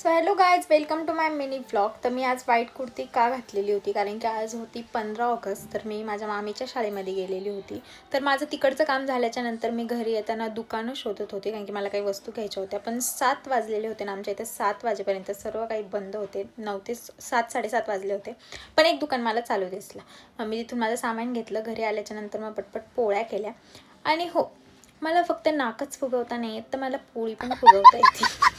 So hello guys, welcome to my mini vlog. तर मी आज व्हाईट कुर्ती का घातलेली होती, कारण की आज होती 15 ऑगस्ट. तर मी माझ्या मामीच्या शाळेमध्ये गेलेली होती. तर माझं तिकडचं काम झाल्याच्या नंतर मी घरी येताना दुकानं शोधत होते, कारण की मला काही वस्तू घ्यायच्या होत्या. पण 7 वाजलेले होते ना, आमच्या इथे 7 वाजेपर्यंत सर्व काही बंद होते. 9 ते 7, 7:30 वाजले होते. पण एक दुकान मला चालू दिसला. मग मी तिथून माझं सामान घेतलं. घरी आल्याच्या नंतर मग पटपट पोळ्या केल्या. आणि हो, मला फक्त नाकच फुगवता नाही येत, तर मला पोळी पण फुगवता येते.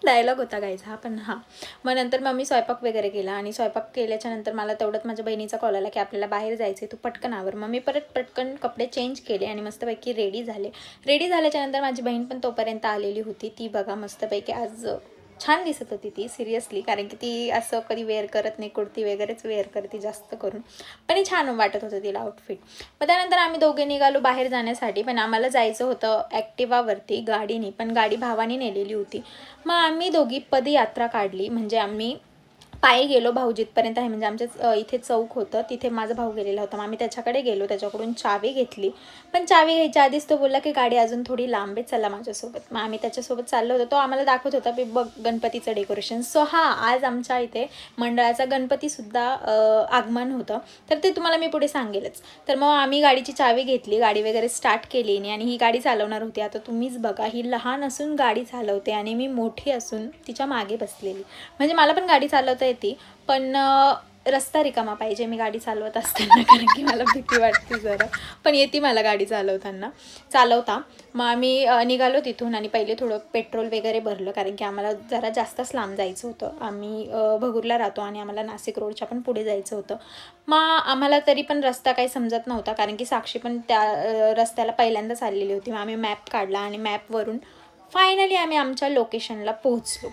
डायलॉग होता गायचा हा, पण हां. मग नंतर मम्मी स्वयंपाक वगैरे केला आणि स्वयंपाक केल्याच्या नंतर मला तेवढ्यात माझ्या बहिणीचा कॉल आला की आपल्याला बाहेर जायचं आहे, तू पटकन आवर. मग मी परत पटकन कपडे चेंज केले आणि मस्तपैकी रेडी झाले. रेडी झाल्याच्या नंतर माझी बहीण पण तोपर्यंत आलेली होती. ती बघा मस्तपैकी आज छान दिसत होती ती, सिरियसली, कारण की ती असं कधी वेअर करत नाही, कुर्ती वगैरेच वेअर करते जास्त करून. पण छान वाटत होतं तिला आउटफिट. मग त्यानंतर आम्ही दोघे निघालो बाहेर जाण्यासाठी. पण आम्हाला जायचं होतं ॲक्टिवावरती, गाडीने. पण गाडी भावानी नेलेली होती. मग आम्ही दोघी पदयात्रा काढली. म्हणजे आम्ही पायी गेलो. भाऊजीतपर्यंत आहे, म्हणजे आमच्या इथे चौक होतं, तिथे माझा भाऊ गेलेला होता. मग आम्ही त्याच्याकडे गेलो, त्याच्याकडून चावी घेतली. पण चावी घ्यायच्या आधीच तो बोलला की गाडी अजून थोडी लांब आहे, चला माझ्यासोबत. मग आम्ही त्याच्यासोबत चाललो होतो. तो आम्हाला दाखवत होता की बघ गणपतीचं डेकोरेशन. सो हां, आज आमच्या इथे मंडळाचा गणपतीसुद्धा आगमन होतं. तर ते तुम्हाला मी पुढे सांगेलच. तर मग आम्ही गाडीची चावी घेतली, गाडी वगैरे स्टार्ट केली आणि ही गाडी चालवणार होती. आता तुम्हीच बघा, ही लहान असून गाडी चालवते आणि मी मोठी असून तिच्या मागे बसलेली. म्हणजे मला पण गाडी चालवता येते, पण रस्ता रिकामा पाहिजे मी गाडी चालवत असताना, कारण की मला भीती वाटते जरा. पण येते मला गाडी चालवता. मग आम्ही निघालो तिथून आणि पहिले थोडं पेट्रोल वगैरे भरलं, कारण की आम्हाला जरा जास्तच लांब जायचं होतं. आम्ही भगूरला राहतो आणि आम्हाला नाशिक रोडच्या पण पुढे जायचं होतं. मग आम्हाला तरी पण रस्ता काही समजत नव्हता, कारण की साक्षी पण त्या रस्त्याला पहिल्यांदाच आलेली होती. मग आम्ही मॅप काढला आणि मॅपवरून फायनली आम्ही आमच्या लोकेशनला पोहोचलो.